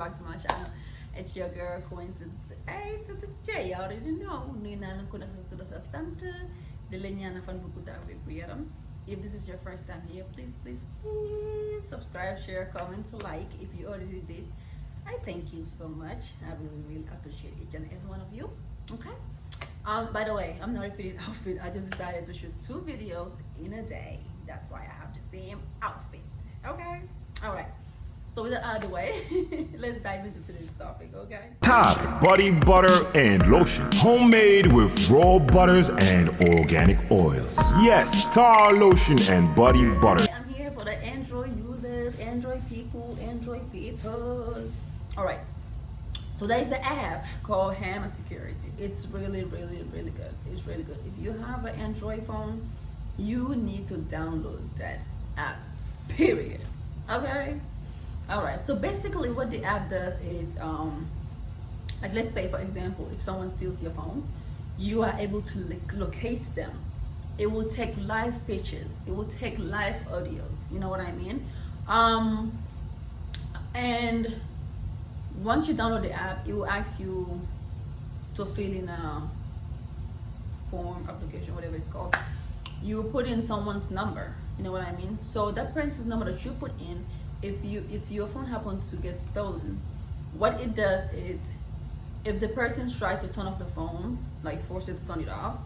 back to my channel. It's your girl Coincidence A to the J. You already know. If this is your first time here, please subscribe, share, comment, like. If you already did, I thank you so much. I really appreciate each and every one of you. Okay. By the way, I'm not repeating outfit. I just decided to shoot 2 videos in a day. That's why I have the same outfit. Okay. All right. So with that out of the way, let's dive into today's topic, okay? Top body butter and lotion, homemade with raw butters and organic oils. Yes, tar lotion and body butter. I'm here for the Android users, Android people. All right. So there is the app called Hammer Security. It's really good. It's really good. If you have an Android phone, you need to download that app. Period. Okay. All right, so basically what the app does is like, let's say for example, if someone steals your phone, you are able to locate them. It will take live pictures, it will take live audio, you know what I mean? And once you download the app, it will ask you to fill in a form, application, whatever it's called. You put in someone's number, you know what I mean? So that person's number that you put in, if your phone happens to get stolen, what it does is, if the person tries to turn off the phone, like force it to turn it off,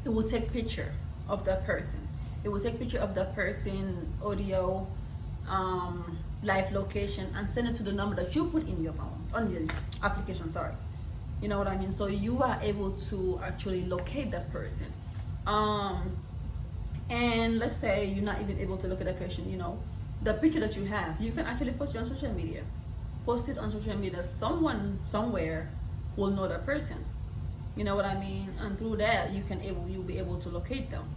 it will take picture of that person. It will take picture of that person, audio, live location, and send it to the number that you put in your phone, on the application, sorry. You know what I mean? So you are able to actually locate that person. And let's say you're not even able to look at that person, you know, the picture that you have, you can actually post it on social media. Post it on social media. Someone somewhere will know that person. You know what I mean? And through that, you'll be able to locate them.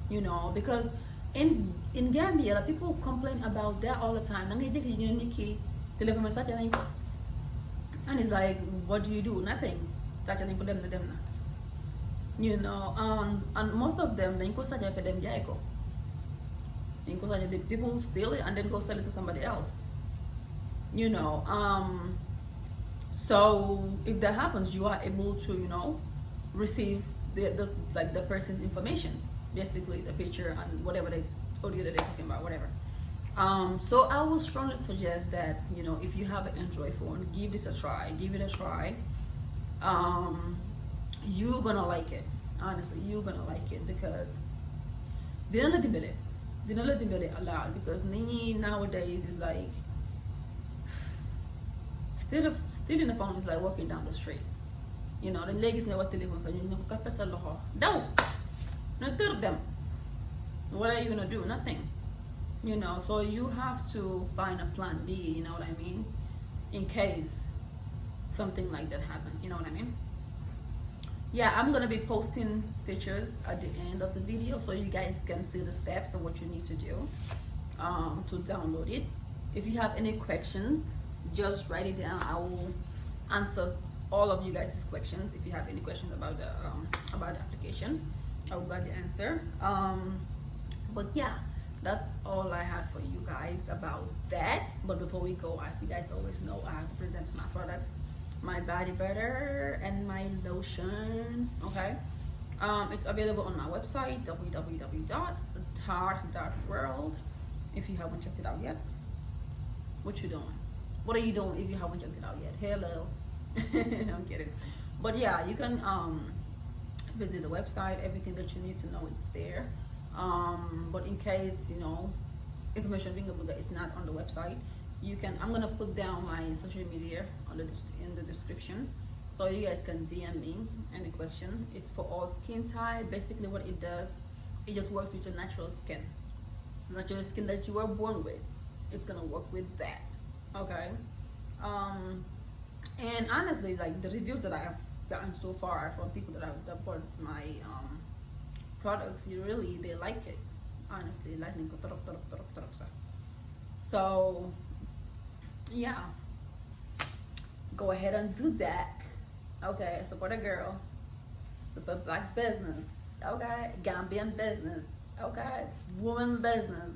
You know, because in Gambia, people complain about that all the time. And it's like, what do you do? Nothing. You know, and most of them, the people steal it and then go sell it to somebody else. You know, so if that happens, you are able to, you know, receive the person's information, basically the picture and whatever the audio that they're talking about, whatever. So I would strongly suggest that, you know, if you have an Android phone, give it a try. You're gonna like it. Honestly, you're gonna like it, because they don't let it allowed, because nowadays is like, stealing the phone is like walking down the street. You know, the ladies never telephone for you, no, them. What are you gonna do? Nothing. You know, so you have to find a plan B, you know what I mean, in case something like that happens, you know what I mean? Yeah, I'm gonna be posting pictures at the end of the video so you guys can see the steps and what you need to do to download it. If you have any questions, just write it down. I will answer all of you guys' questions. If you have any questions about the application, I will gladly answer. But yeah, that's all I have for you guys about that. But before we go, as you guys always know, I have to present my products, my body butter and my lotion. Okay, it's available on my website, www.tart.world. If you haven't checked it out yet, what you doing? What are you doing if you haven't checked it out yet? Hello. I'm kidding. But yeah, you can visit the website. Everything that you need to know, it's there. But in case, you know, information being able that is not on the website, you can, I'm gonna put down my social media in the description, so you guys can DM me any question. It's for all skin type. Basically what it does, it just works with your natural skin that you were born with. It's gonna work with that. Okay. And honestly, like, the reviews that I have gotten so far from people that bought my products, they like it, honestly. So yeah, go ahead and do that. Okay, support a girl, support black business, okay, Gambian business, okay, woman business.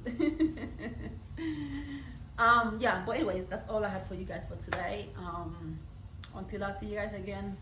Yeah, but anyways, that's all I have for you guys for today. Until I see you guys again,